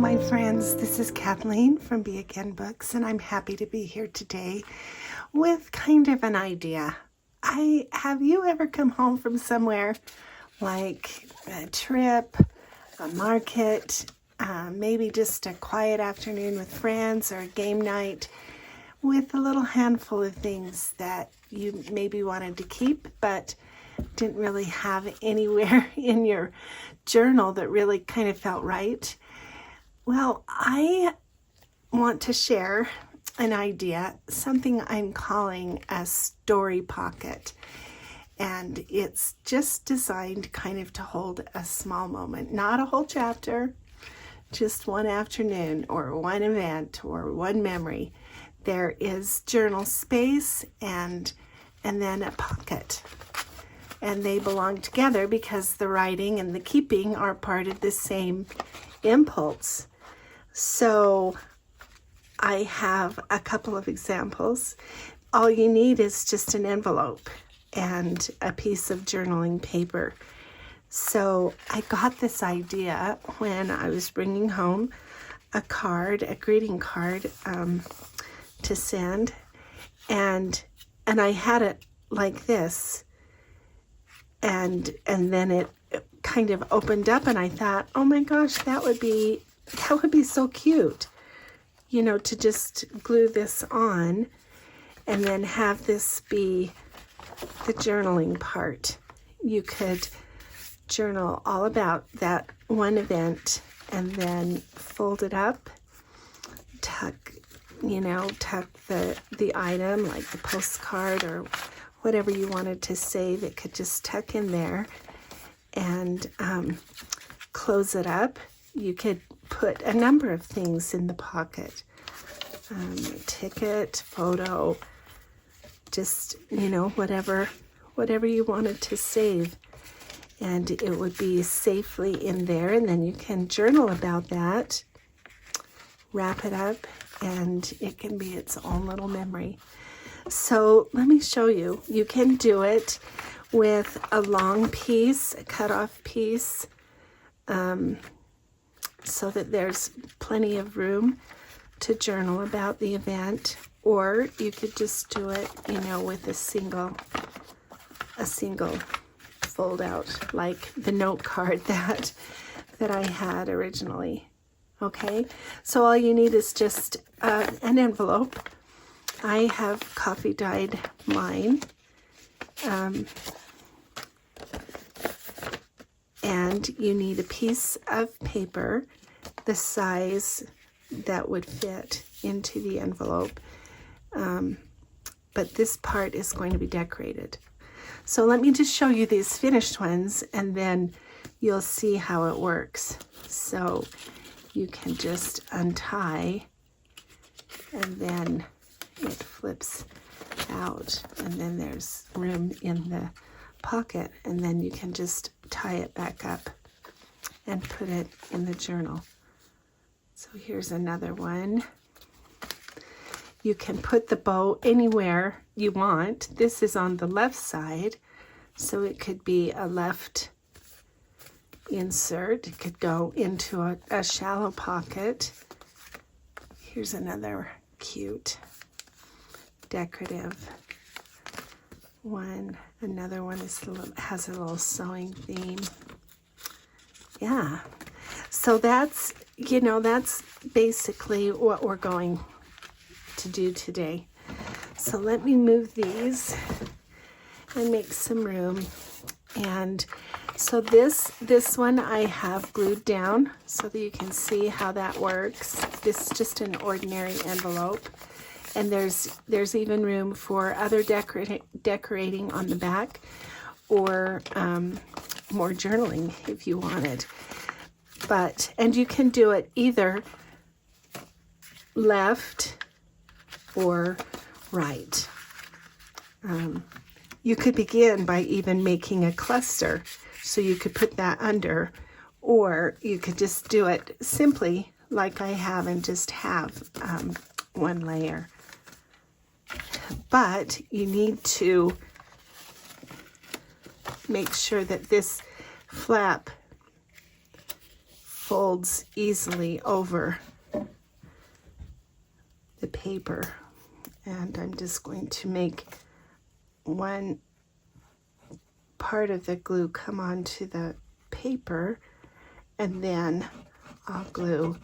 my friends. This is Kathleen from Be Again Books, and I'm happy to be here today with kind of an idea. Have you ever come home from somewhere like a trip, a market, maybe just a quiet afternoon with friends or a game night with a little handful of things that you maybe wanted to keep but didn't really have anywhere in your journal that really kind of felt right? Well, I want to share an idea, something I'm calling a story pocket. And it's just designed kind of to hold a small moment, not a whole chapter, just one afternoon or one event or one memory. There is journal space and then a pocket. And they belong together because the writing and the keeping are part of the same impulse. So I have a couple of examples. All you need is just an envelope and a piece of journaling paper. So I got this idea when I was bringing home a greeting card to send, and I had it like this, and then it kind of opened up, and I thought, oh my gosh, that would be so cute, to just glue this on and then have this be the journaling part. You could journal all about that one event and then fold it up, tuck the item, like the postcard or whatever you wanted to save. It could just tuck in there and close it up. You could put a number of things in the pocket, ticket, photo, just, whatever you wanted to save. And it would be safely in there, and then you can journal about that, wrap it up, and it can be its own little memory. So let me show you. You can do it with a long piece, a cut-off piece, so that there's plenty of room to journal about the event, or you could just do it, with a single fold out, like the note card that I had originally. Okay, so all you need is just an envelope. I have coffee dyed mine, and you need a piece of paper the size that would fit into the envelope, but this part is going to be decorated. So let me just show you these finished ones, and then you'll see how it works. So you can just untie, and then it flips out, and then there's room in the pocket, and then you can just tie it back up and put it in the journal. So here's another one. You can put the bow anywhere you want. This is on the left side, so it could be a left insert. It could go into a shallow pocket. Here's another cute decorative one. Another one has a little sewing theme. Yeah, so that's basically what we're going to do today. So let me move these and make some room. And so this one I have glued down so that you can see how that works. This is just an ordinary envelope, and there's even room for other decorating on the back, or more journaling if you wanted. And you can do it either left or right. You could begin by even making a cluster, so you could put that under, or you could just do it simply like I have and just have one layer. But you need to make sure that this flap folds easily over the paper. And I'm just going to make one part of the glue come onto the paper, and then I'll glue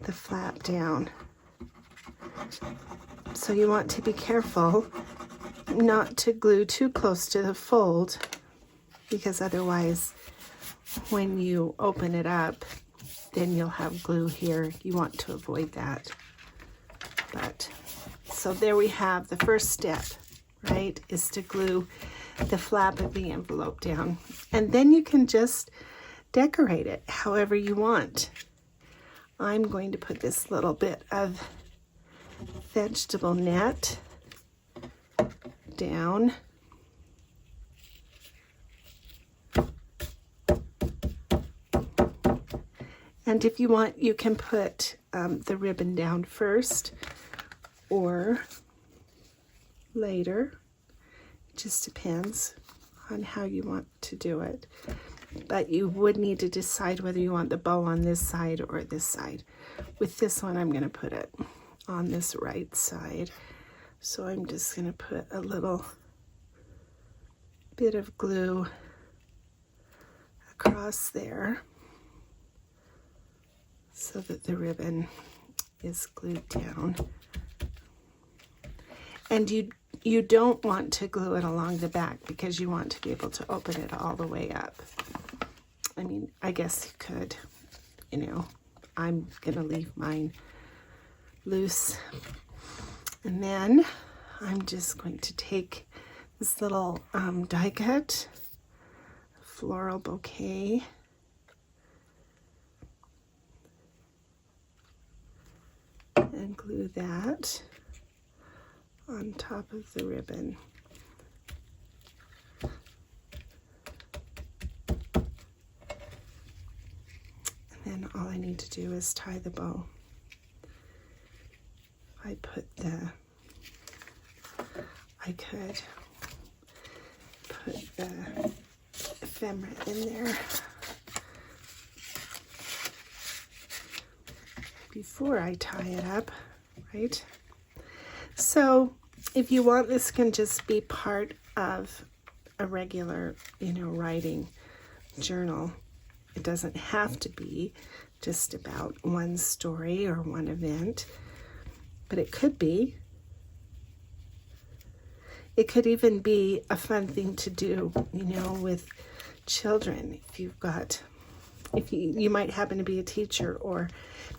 the flap down. So you want to be careful not to glue too close to the fold, because otherwise when you open it up, then you'll have glue here. You want to avoid that. But so there we have the first step, right, is to glue the flap of the envelope down. And then you can just decorate it however you want. I'm going to put this little bit of vegetable net down. And if you want, you can put the ribbon down first or later. It just depends on how you want to do it. But you would need to decide whether you want the bow on this side or this side. With this one, I'm going to put it on this right side. So I'm just going to put a little bit of glue across there so that the ribbon is glued down. And you don't want to glue it along the back because you want to be able to open it all the way up. I mean, I guess you could, you know, I'm gonna leave mine loose. And then I'm just going to take this little die cut floral bouquet, and glue that on top of the ribbon. And then all I need to do is tie the bow. I could put the ephemera in there before I tie it up, right? So if you want, this can just be part of a regular, you know, writing journal. It doesn't have to be just about one story or one event, but it could be. It could even be a fun thing to do, you know, with children. If you might happen to be a teacher, or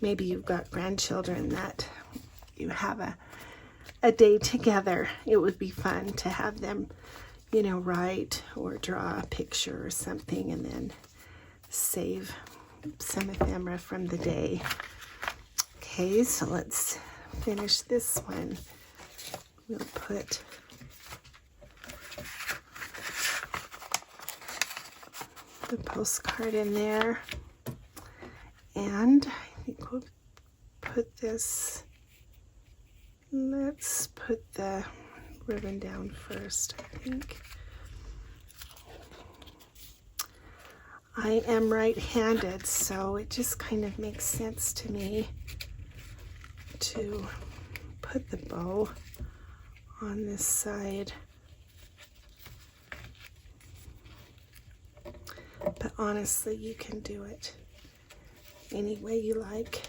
maybe you've got grandchildren that you have a day together. It would be fun to have them, you know, write or draw a picture or something, and then save some ephemera from the day. Okay, so let's finish this one. We'll put the postcard in there, and I think we'll put this, let's put the ribbon down first, I think. I am right-handed, so it just kind of makes sense to me to put the bow on this side. But honestly, you can do it any way you like.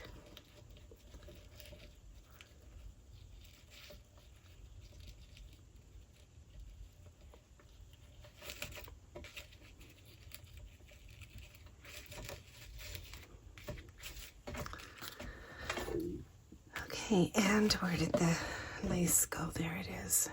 Okay, and where did the lace go? There it is.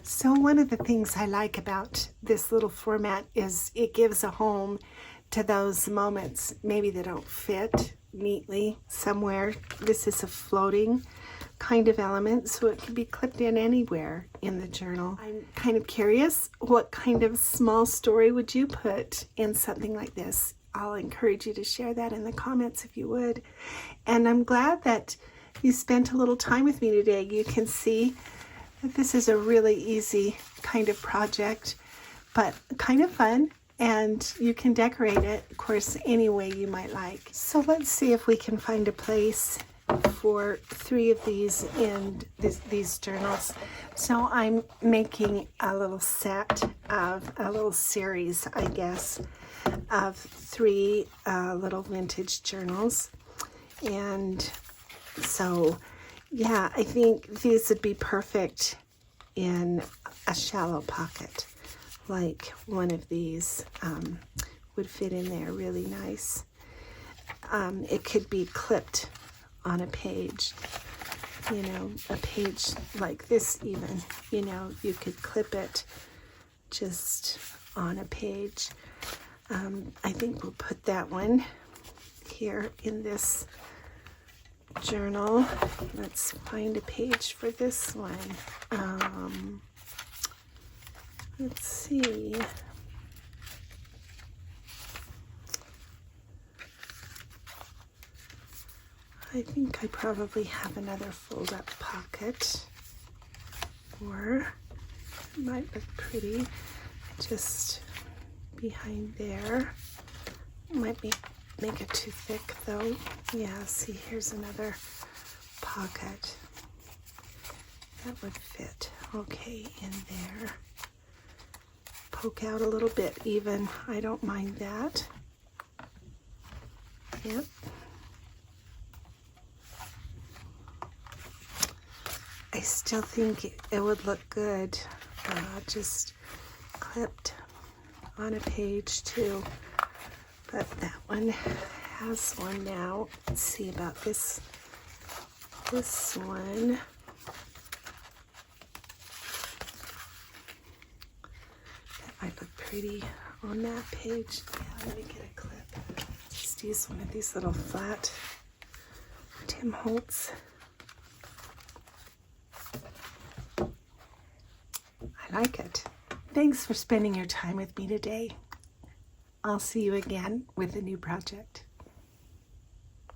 So one of the things I like about this little format is it gives a home to those moments maybe they don't fit neatly somewhere. This is a floating kind of element, so it can be clipped in anywhere in the journal. I'm kind of curious, what kind of small story would you put in something like this? I'll encourage you to share that in the comments if you would. And I'm glad that you spent a little time with me today. You can see that this is a really easy kind of project, but kind of fun, and you can decorate it, of course, any way you might like. So let's see if we can find a place for 3 of these in these journals. So I'm making a little set of a little series, I guess, of 3 little vintage journals. And so, yeah, I think these would be perfect in a shallow pocket. Like one of these would fit in there really nice. It could be clipped on a page, you know, a page like this even, you know, you could clip it just on a page. I think we'll put that one here in this journal. Let's find a page for this one. Let's see. I think I probably have another fold-up pocket, or it might look pretty just behind there. Might make it too thick though. Yeah, see, here's another pocket that would fit okay in there. Poke out a little bit even. I don't mind that. Yep. I still think it would look good just clipped on a page too. But that one has one now. Let's see about this one. That might look pretty on that page. Yeah, let me get a clip. Just use one of these little flat Tim Holtz. I like it. Thanks for spending your time with me today. I'll see you again with a new project.